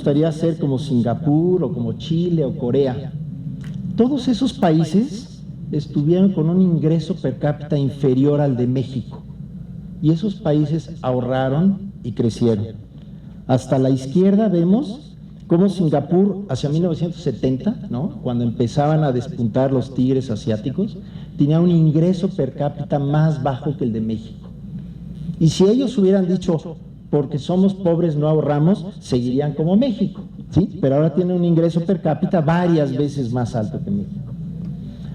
gustaría ser como Singapur o como Chile o Corea. Todos esos países estuvieron con un ingreso per cápita inferior al de México y esos países ahorraron y crecieron. Hasta la izquierda vemos cómo Singapur hacia 1970, ¿no?, cuando empezaban a despuntar los tigres asiáticos, tenía un ingreso per cápita más bajo que el de México. Y si ellos hubieran dicho, porque somos pobres no ahorramos, seguirían como México, ¿sí? Pero ahora tienen un ingreso per cápita varias veces más alto que México.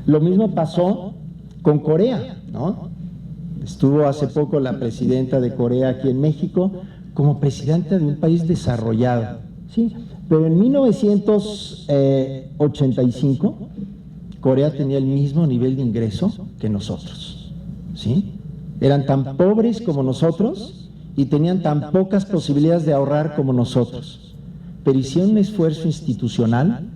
Lo mismo pasó con Corea, ¿no? Estuvo hace poco la presidenta de Corea aquí en México como presidenta de un país desarrollado, ¿sí? Pero en 1985 Corea tenía el mismo nivel de ingreso que nosotros, ¿sí? Eran tan pobres como nosotros y tenían tan pocas posibilidades de ahorrar como nosotros, pero hicieron un esfuerzo institucional,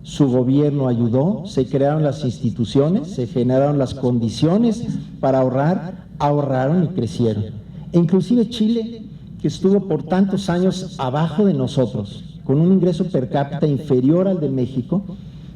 su gobierno ayudó, se crearon las instituciones, se generaron las condiciones para ahorrar, ahorraron y crecieron. E inclusive Chile, que estuvo por tantos años abajo de nosotros, con un ingreso per cápita inferior al de México,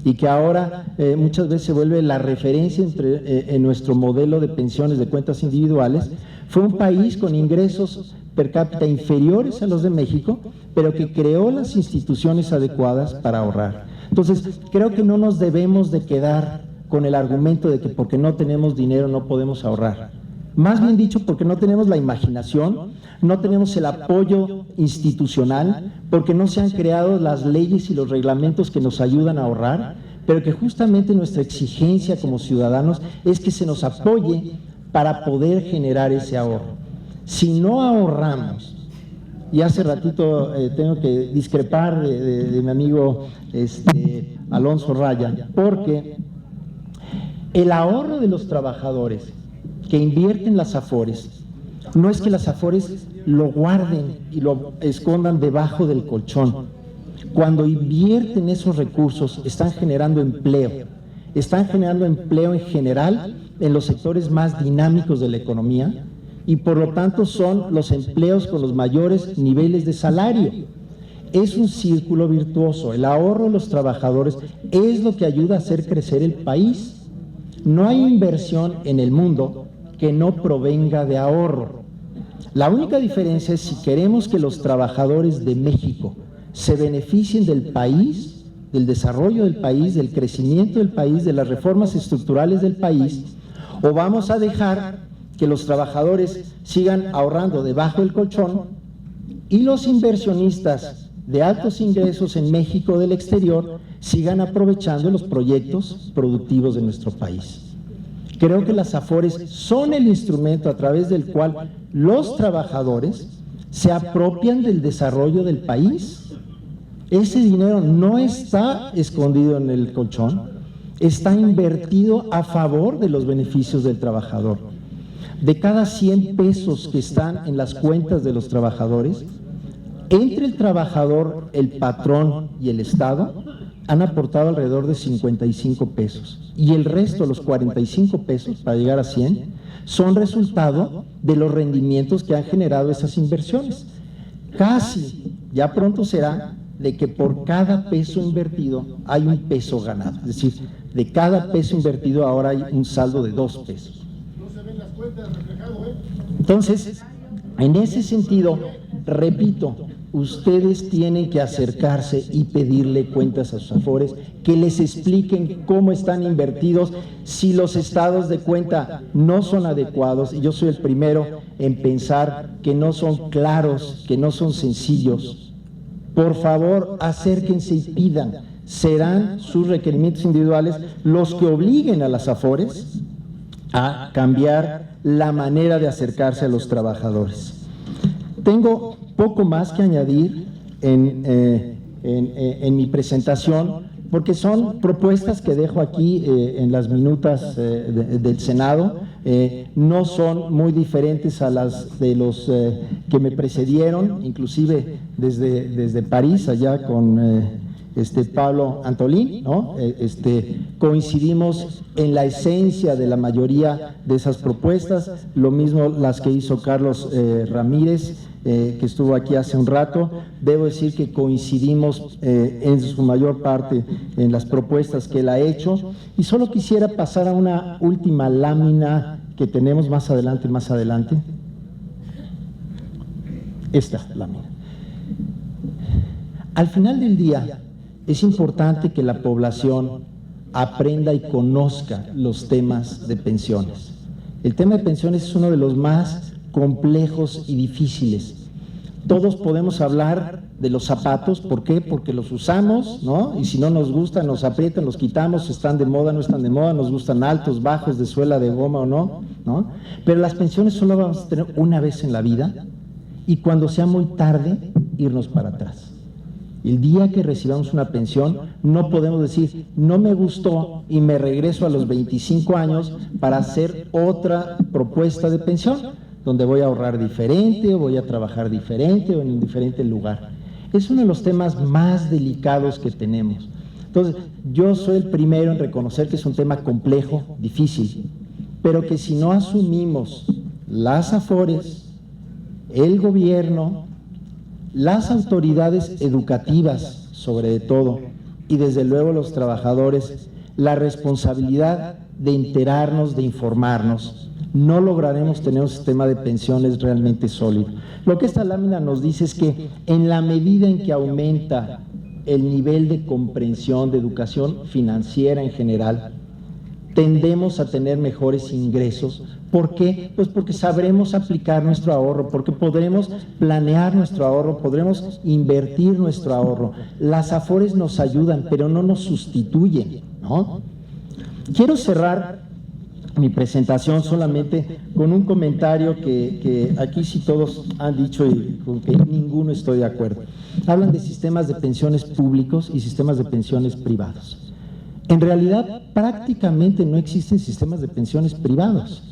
y que ahora muchas veces se vuelve la referencia en nuestro modelo de pensiones de cuentas individuales, fue un país con ingresos per cápita inferiores a los de México, pero que creó las instituciones adecuadas para ahorrar. Entonces, creo que no nos debemos de quedar con el argumento de que porque no tenemos dinero no podemos ahorrar. Más bien dicho, porque no tenemos la imaginación, no tenemos el apoyo institucional, porque no se han creado las leyes y los reglamentos que nos ayudan a ahorrar, pero que justamente nuestra exigencia como ciudadanos es que se nos apoye para poder generar ese ahorro. Si no ahorramos, y hace ratito tengo que discrepar de mi amigo Alonso Raya, porque el ahorro de los trabajadores que invierten las AFORES, no es que las AFORES lo guarden y lo escondan debajo del colchón. Cuando invierten esos recursos, están generando empleo en general en los sectores más dinámicos de la economía y por lo tanto son los empleos con los mayores niveles de salario. Es un círculo virtuoso. El ahorro de los trabajadores es lo que ayuda a hacer crecer el país. No hay inversión en el mundo que no provenga de ahorro. La única diferencia es si queremos que los trabajadores de México se beneficien del país, del desarrollo del país, del crecimiento del país, de las reformas estructurales del país, o vamos a dejar que los trabajadores sigan ahorrando debajo del colchón y los inversionistas de altos ingresos en México o del exterior sigan aprovechando los proyectos productivos de nuestro país. Creo que las AFORES son el instrumento a través del cual los trabajadores se apropian del desarrollo del país. Ese dinero no está escondido en el colchón, está invertido a favor de los beneficios del trabajador. De cada 100 pesos que están en las cuentas de los trabajadores, entre el trabajador, el patrón y el Estado, han aportado alrededor de 55 pesos y el resto, los 45 pesos para llegar a 100, son resultado de los rendimientos que han generado esas inversiones. Casi, ya pronto será, de que por cada peso invertido hay un peso ganado, es decir, de cada peso invertido ahora hay un saldo de 2 pesos. No se ven las cuentas reflejado, ¿eh? Entonces, en ese sentido, repito, ustedes tienen que acercarse y pedirle cuentas a sus AFORES, que les expliquen cómo están invertidos, si los estados de cuenta no son adecuados, y yo soy el primero en pensar que no son claros, que no son sencillos. Por favor, acérquense y pidan. Serán sus requerimientos individuales los que obliguen a las AFORES a cambiar la manera de acercarse a los trabajadores. Tengo poco más que añadir en mi presentación, porque son propuestas que dejo aquí en las minutas del Senado, no son muy diferentes a las de los que me precedieron, inclusive desde París, allá con Pablo Antolín, ¿no? Coincidimos en la esencia de la mayoría de esas propuestas, lo mismo las que hizo Carlos Ramírez que estuvo aquí hace un rato. Debo decir que coincidimos en su mayor parte en las propuestas que él ha hecho, y solo quisiera pasar a una última lámina que tenemos más adelante. Esta lámina. Al final del día, es importante que la población aprenda y conozca los temas de pensiones. El tema de pensiones es uno de los más complejos y difíciles. Todos podemos hablar de los zapatos. ¿Por qué? Porque los usamos, ¿no? Y si no nos gustan, nos aprietan, los quitamos, están de moda, no están de moda, nos gustan altos, bajos, de suela, de goma o no, ¿no? Pero las pensiones solo vamos a tener una vez en la vida, y cuando sea muy tarde, irnos para atrás. El día que recibamos una pensión, no podemos decir, no me gustó y me regreso a los 25 años para hacer otra propuesta de pensión, donde voy a ahorrar diferente, o voy a trabajar diferente, o en un diferente lugar. Es uno de los temas más delicados que tenemos. Entonces, yo soy el primero en reconocer que es un tema complejo, difícil, pero que si no asumimos las AFORES, el gobierno, las autoridades educativas, sobre todo, y desde luego los trabajadores, la responsabilidad de enterarnos, de informarnos, no lograremos tener un sistema de pensiones realmente sólido. Lo que esta lámina nos dice es que en la medida en que aumenta el nivel de comprensión, de educación financiera en general, tendemos a tener mejores ingresos. ¿Por qué? Pues porque sabremos aplicar nuestro ahorro, porque podremos planear nuestro ahorro, podremos invertir nuestro ahorro. Las AFORES nos ayudan, pero no nos sustituyen, ¿no? Quiero cerrar mi presentación solamente con un comentario que aquí sí todos han dicho y con que ninguno estoy de acuerdo. Hablan de sistemas de pensiones públicos y sistemas de pensiones privados. En realidad, prácticamente no existen sistemas de pensiones privados.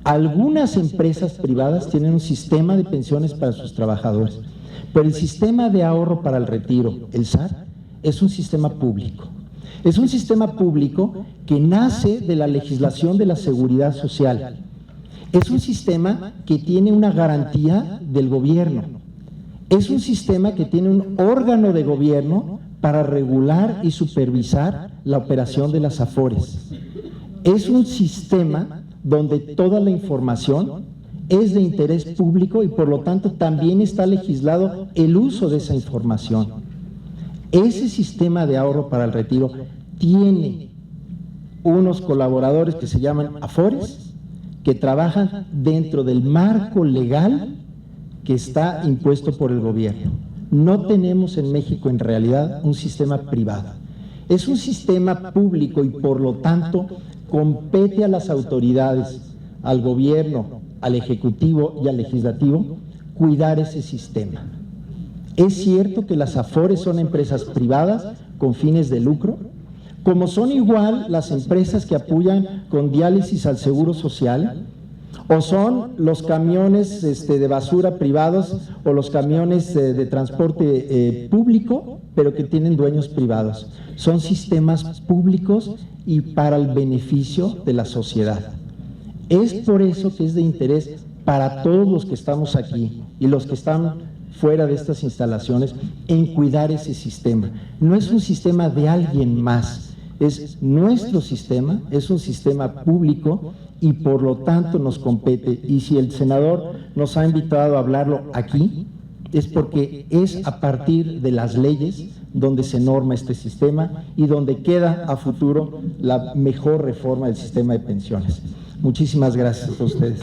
Algunas empresas privadas tienen un sistema de pensiones para sus trabajadores, pero el sistema de ahorro para el retiro, el SAR, es un sistema público. Es un sistema público que nace de la legislación de la seguridad social. Es un sistema que tiene una garantía del gobierno. Es un sistema que tiene un órgano de gobierno para regular y supervisar la operación de las AFORES. Es un sistema donde toda la información es de interés público y por lo tanto también está legislado el uso de esa información. Ese sistema de ahorro para el retiro tiene unos colaboradores que se llaman AFORES, que trabajan dentro del marco legal que está impuesto por el gobierno. No tenemos en México en realidad un sistema privado. Es un sistema público y por lo tanto compete a las autoridades, al gobierno, al ejecutivo y al legislativo cuidar ese sistema. Es cierto que las AFORES son empresas privadas con fines de lucro, como son igual las empresas que apoyan con diálisis al Seguro Social, o son los camiones de basura privados o los camiones de transporte público, pero que tienen dueños privados. Son sistemas públicos y para el beneficio de la sociedad. Es por eso que es de interés para todos los que estamos aquí y los que están fuera de estas instalaciones en cuidar ese sistema. No es un sistema de alguien más, es nuestro sistema, es un sistema público y por lo tanto nos compete. Y si el senador nos ha invitado a hablarlo aquí, es porque es a partir de las leyes donde se norma este sistema y donde queda a futuro la mejor reforma del sistema de pensiones. Muchísimas gracias a ustedes.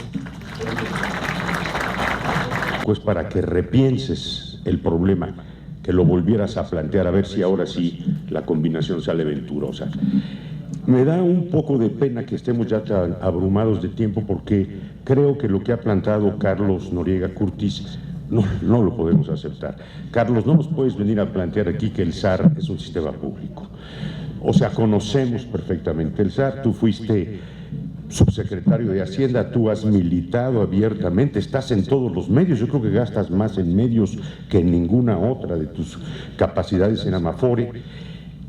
Pues para que repienses el problema, que lo volvieras a plantear, a ver si ahora sí la combinación sale venturosa. Me da un poco de pena que estemos ya tan abrumados de tiempo, porque creo que lo que ha planteado Carlos Noriega Curtis no lo podemos aceptar. Carlos, no nos puedes venir a plantear aquí que el SAR es un sistema público. O sea, conocemos perfectamente el SAR, tú fuiste subsecretario de Hacienda, tú has militado abiertamente, estás en todos los medios, yo creo que gastas más en medios que en ninguna otra de tus capacidades en Amafore.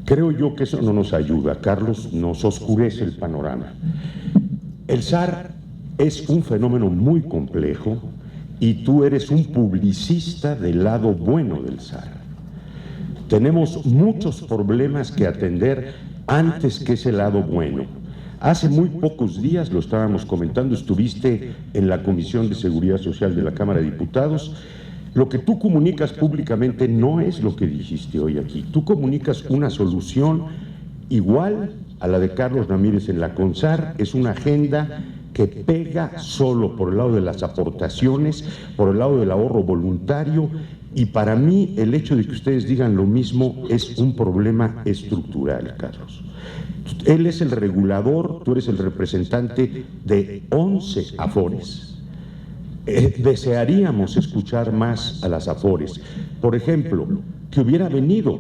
Creo yo que eso no nos ayuda, Carlos, nos oscurece el panorama. El SAR es un fenómeno muy complejo y tú eres un publicista del lado bueno del SAR. Tenemos muchos problemas que atender antes que ese lado bueno. Hace muy pocos días, lo estábamos comentando, estuviste en la Comisión de Seguridad Social de la Cámara de Diputados. Lo que tú comunicas públicamente no es lo que dijiste hoy aquí. Tú comunicas una solución igual a la de Carlos Ramírez en la CONSAR. Es una agenda que pega solo por el lado de las aportaciones, por el lado del ahorro voluntario, y para mí el hecho de que ustedes digan lo mismo es un problema estructural, Carlos. Él es el regulador, tú eres el representante de 11 afores. Desearíamos escuchar más a las afores. Por ejemplo, que hubiera venido,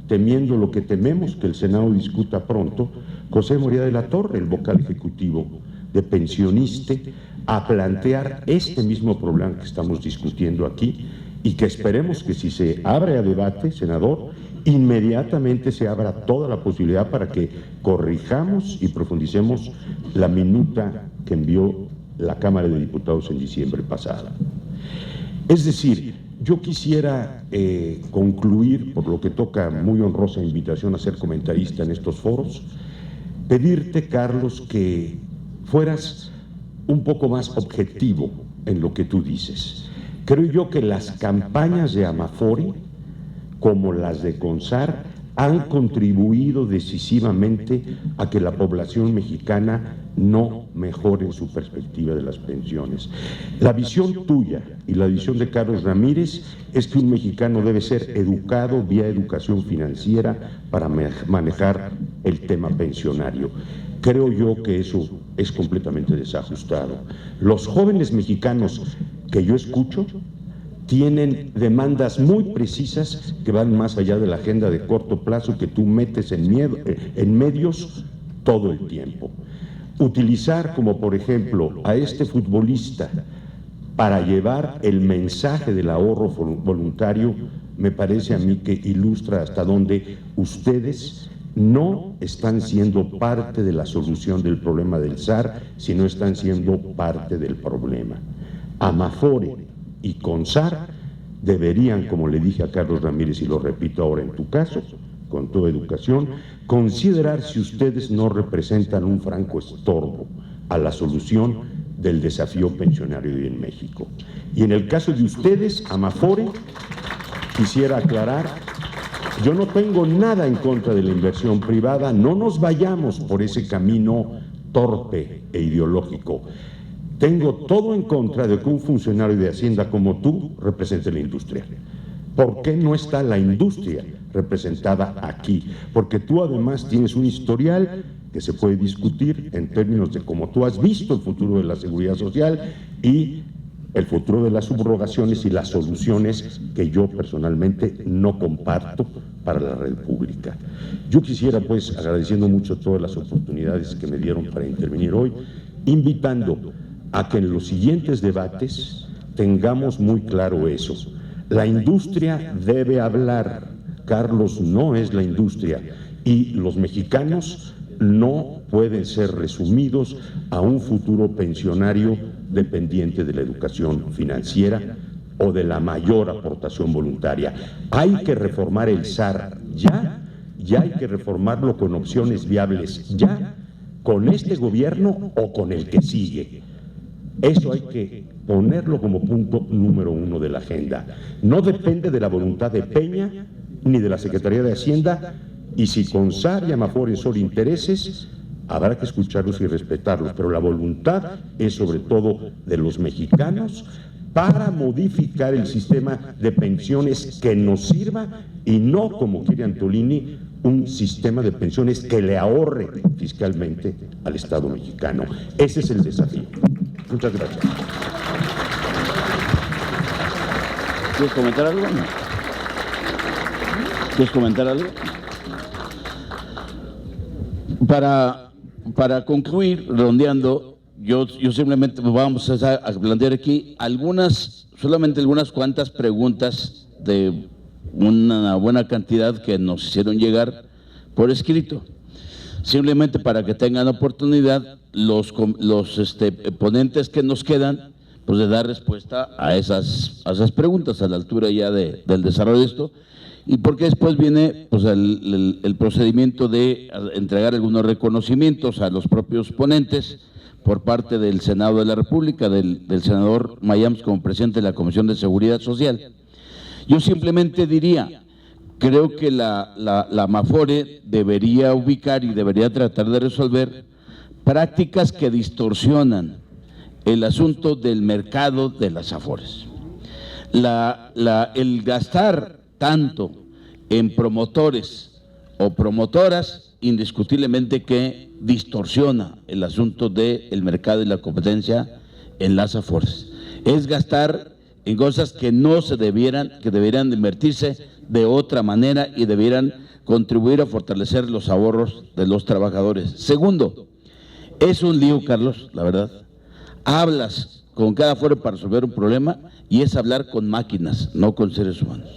temiendo lo que tememos, que el Senado discuta pronto, José Moría de la Torre, el vocal ejecutivo de Pensioniste, a plantear este mismo problema que estamos discutiendo aquí, y que esperemos que si se abre a debate, senador, inmediatamente se abra toda la posibilidad para que corrijamos y profundicemos la minuta que envió la Cámara de Diputados en diciembre pasada. Es decir, yo quisiera concluir, por lo que toca muy honrosa invitación a ser comentarista en estos foros, pedirte, Carlos, que fueras un poco más objetivo en lo que tú dices. Creo yo que las campañas de Amafore, como las de CONSAR, han contribuido decisivamente a que la población mexicana no mejore en su perspectiva de las pensiones. La visión tuya y la visión de Carlos Ramírez es que un mexicano debe ser educado vía educación financiera para manejar el tema pensionario. Creo yo que eso es completamente desajustado. Los jóvenes mexicanos que yo escucho tienen demandas muy precisas que van más allá de la agenda de corto plazo que tú metes en medios todo el tiempo. Utilizar como por ejemplo a este futbolista para llevar el mensaje del ahorro voluntario me parece a mí que ilustra hasta dónde ustedes no están siendo parte de la solución del problema del SAR, sino están siendo parte del problema. Amafore y CONSAR deberían, como le dije a Carlos Ramírez y lo repito ahora en tu caso, con toda educación, considerar si ustedes no representan un franco estorbo a la solución del desafío pensionario hoy en México. Y en el caso de ustedes, Amafore, quisiera aclarar, yo no tengo nada en contra de la inversión privada, no nos vayamos por ese camino torpe e ideológico. Tengo todo en contra de que un funcionario de Hacienda como tú represente la industria. ¿Por qué no está la industria representada aquí? Porque tú además tienes un historial que se puede discutir en términos de cómo tú has visto el futuro de la seguridad social y el futuro de las subrogaciones y las soluciones que yo personalmente no comparto para la red pública. Yo quisiera, pues, agradeciendo mucho todas las oportunidades que me dieron para intervenir hoy, invitando a que en los siguientes debates tengamos muy claro eso. La industria debe hablar, Carlos no es la industria, y los mexicanos no pueden ser resumidos a un futuro pensionario dependiente de la educación financiera o de la mayor aportación voluntaria. Hay que reformar el SAR ya hay que reformarlo con opciones viables ya, con este gobierno o con el que sigue. Eso hay que ponerlo como punto número 1 de la agenda. No depende de la voluntad de Peña ni de la Secretaría de Hacienda, y si CONSAR y Amafore son intereses, habrá que escucharlos y respetarlos, pero la voluntad es sobre todo de los mexicanos para modificar el sistema de pensiones que nos sirva y no, como quiere Antolini, un sistema de pensiones que le ahorre fiscalmente al Estado mexicano. Ese es el desafío. Muchas gracias. ¿Quieres comentar algo? ¿Quieres comentar algo? Para concluir, redondeando, yo simplemente vamos a plantear aquí solamente algunas cuantas preguntas de una buena cantidad que nos hicieron llegar por escrito. Simplemente para que tengan oportunidad los ponentes que nos quedan, pues de dar respuesta a esas preguntas a la altura ya del desarrollo de esto, y porque después viene pues el procedimiento de entregar algunos reconocimientos a los propios ponentes por parte del Senado de la República, del senador Mayams como presidente de la Comisión de Seguridad Social. Yo simplemente diría, creo que la Mafore debería ubicar y debería tratar de resolver prácticas que distorsionan el asunto del mercado de las Afores. El gastar tanto en promotores o promotoras, indiscutiblemente que distorsiona el asunto del mercado y la competencia en las Afores. Es gastar en cosas que no se debieran, que deberían invertirse de otra manera y debieran contribuir a fortalecer los ahorros de los trabajadores. Segundo, es un lío, Carlos, la verdad. Hablas con cada Afore para resolver un problema y es hablar con máquinas, no con seres humanos.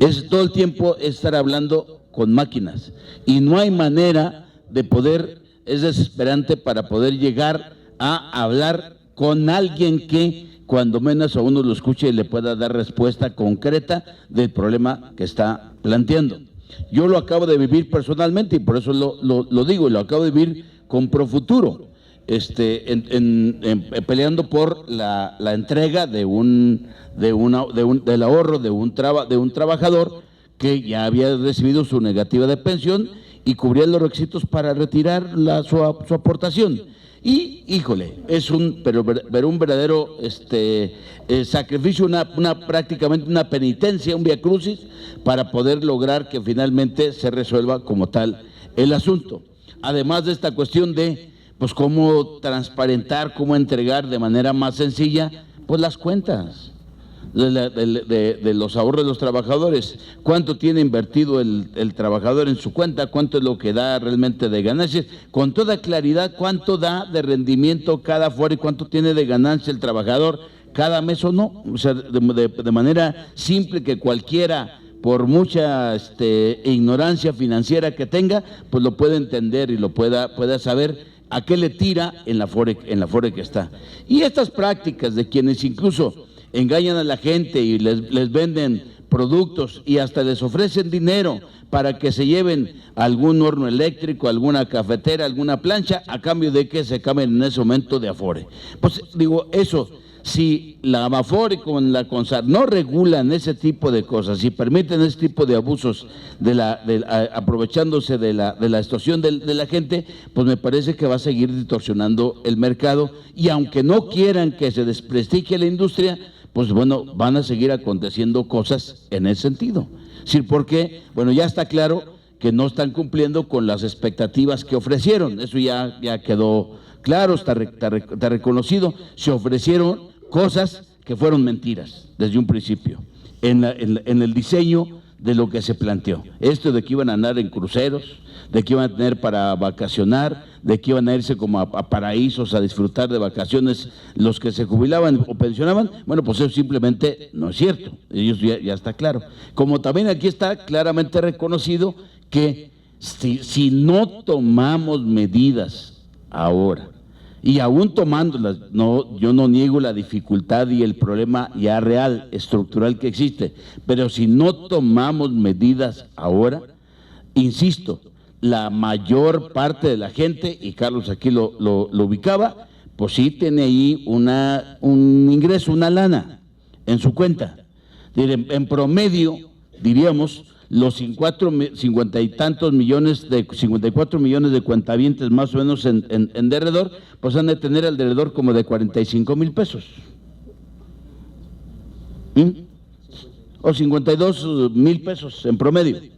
Es todo el tiempo estar hablando con máquinas y no hay manera de poder, es desesperante para poder llegar a hablar con alguien que cuando menos a uno lo escuche y le pueda dar respuesta concreta del problema que está planteando. Yo lo acabo de vivir personalmente y por eso lo digo, lo acabo de vivir con Profuturo, peleando por la entrega del ahorro de un trabajador que ya había recibido su negativa de pensión y cubría los requisitos para retirar su aportación. Y, híjole, es un verdadero sacrificio, prácticamente una penitencia, un viacrucis, para poder lograr que finalmente se resuelva como tal el asunto. Además de esta cuestión de pues cómo transparentar, cómo entregar de manera más sencilla pues las cuentas de los ahorros de los trabajadores, cuánto tiene invertido el trabajador en su cuenta, cuánto es lo que da realmente de ganancias, con toda claridad cuánto da de rendimiento cada Afore y cuánto tiene de ganancia el trabajador cada mes o no, o sea, de manera simple que cualquiera, por mucha ignorancia financiera que tenga, pues lo puede entender y lo pueda saber a qué le tira en la Afore que está. Y estas prácticas de quienes incluso engañan a la gente y les venden productos y hasta les ofrecen dinero para que se lleven algún horno eléctrico, alguna cafetera, alguna plancha, a cambio de que se cambien en ese momento de Afore. Pues digo, eso, si la Afore con la CONSAR no regulan ese tipo de cosas, si permiten ese tipo de abusos aprovechándose de la extorsión de la gente, pues me parece que va a seguir distorsionando el mercado y aunque no quieran que se desprestigie la industria, pues bueno, van a seguir aconteciendo cosas en ese sentido. Sí, porque, bueno, ya está claro que no están cumpliendo con las expectativas que ofrecieron, eso ya quedó claro, está reconocido, se ofrecieron cosas que fueron mentiras desde un principio, en el diseño de lo que se planteó. Esto de que iban a andar en cruceros, de que iban a tener para vacacionar, de que iban a irse como a paraísos a disfrutar de vacaciones los que se jubilaban o pensionaban, bueno, pues eso simplemente no es cierto, ellos ya está claro. Como también aquí está claramente reconocido que si no tomamos medidas ahora, y aún tomándolas, yo no niego la dificultad y el problema ya real, estructural que existe, pero si no tomamos medidas ahora, insisto, la mayor parte de la gente, y Carlos aquí lo ubicaba, pues sí tiene ahí un ingreso, una lana en su cuenta. En promedio, diríamos, los 54 millones de cuentavientes más o menos en derredor, pues han de tener alrededor como de 45,000 pesos. O 52,000 pesos en promedio.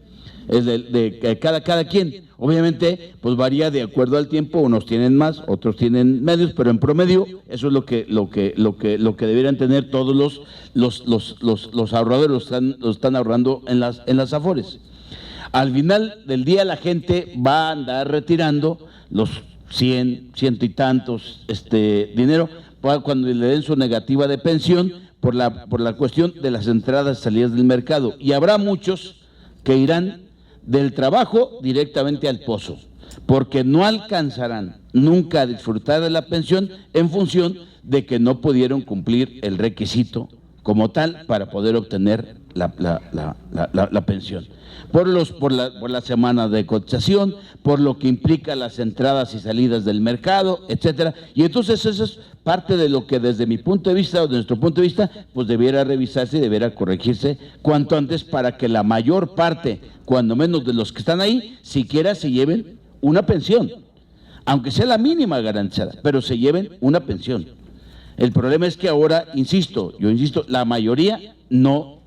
Es de cada quien. Obviamente, pues varía de acuerdo al tiempo, unos tienen más, otros tienen medios, pero en promedio eso es lo que deberían tener todos los ahorradores, lo están ahorrando en las Afores. Al final del día la gente va a andar retirando los 100 y tantos dinero cuando le den su negativa de pensión por la cuestión de las entradas y salidas del mercado. Y habrá muchos que irán del trabajo directamente al pozo. porque no alcanzarán nunca a disfrutar de la pensión en función de que no pudieron cumplir el requisito como tal para poder obtener la pensión. Por la semana de cotización, por lo que implica las entradas y salidas del mercado, etcétera. Y entonces eso es parte de lo que desde mi punto de vista o de nuestro punto de vista, pues debiera revisarse y debiera corregirse cuanto antes para que la mayor parte, cuando menos de los que están ahí, siquiera se lleven una pensión, aunque sea la mínima garantizada, pero se lleven una pensión. El problema es que ahora, yo insisto, la mayoría no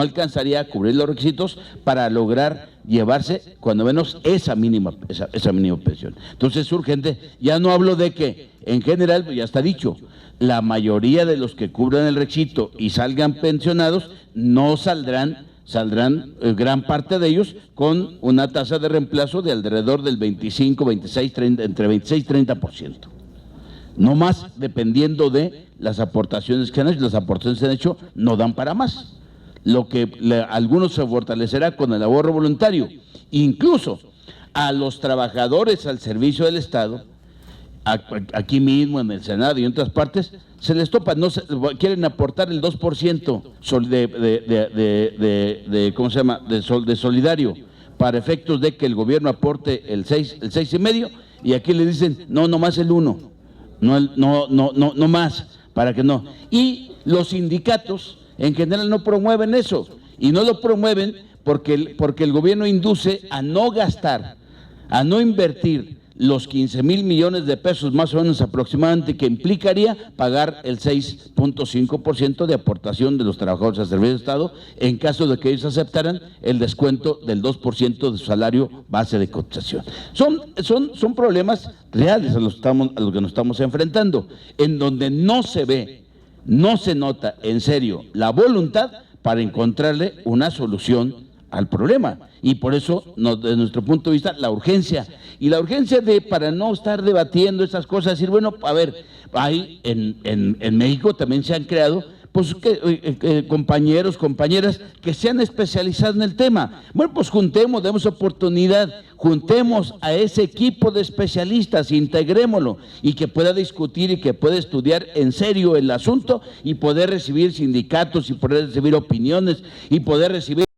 alcanzaría a cubrir los requisitos para lograr llevarse cuando menos esa mínima pensión. Entonces es urgente. Ya no hablo de que en general, ya está dicho, la mayoría de los que cubran el requisito y salgan pensionados no saldrán gran parte de ellos con una tasa de reemplazo de alrededor del 25, 26, 30, entre 26 y 30%. No más, dependiendo de las aportaciones que han hecho. Las aportaciones que han hecho no dan para más. Lo que algunos se fortalecerá con el ahorro voluntario. Incluso a los trabajadores al servicio del Estado, aquí mismo en el Senado y en otras partes, se les topa, quieren aportar el 2% de solidario para efectos de que el gobierno aporte el 6,5%, y aquí le dicen, no más el 1%. No más, para que no. Y los sindicatos en general no promueven eso, y no lo promueven porque el gobierno induce a no gastar, a no invertir los 15,000 millones de pesos más o menos aproximadamente que implicaría pagar el 6.5% de aportación de los trabajadores al servicio del Estado en caso de que ellos aceptaran el descuento del 2% de su salario base de cotización. Son problemas reales a los que nos estamos enfrentando, en donde no se ve, no se nota en serio la voluntad para encontrarle una solución al problema. Y por eso, desde nuestro punto de vista, la urgencia. Y la urgencia para no estar debatiendo esas cosas, decir, bueno, a ver, hay en México también se han creado compañeros, compañeras que se han especializado en el tema. Bueno, pues demos oportunidad, juntemos a ese equipo de especialistas, integrémoslo y que pueda discutir y que pueda estudiar en serio el asunto y poder recibir sindicatos y poder recibir opiniones y poder recibir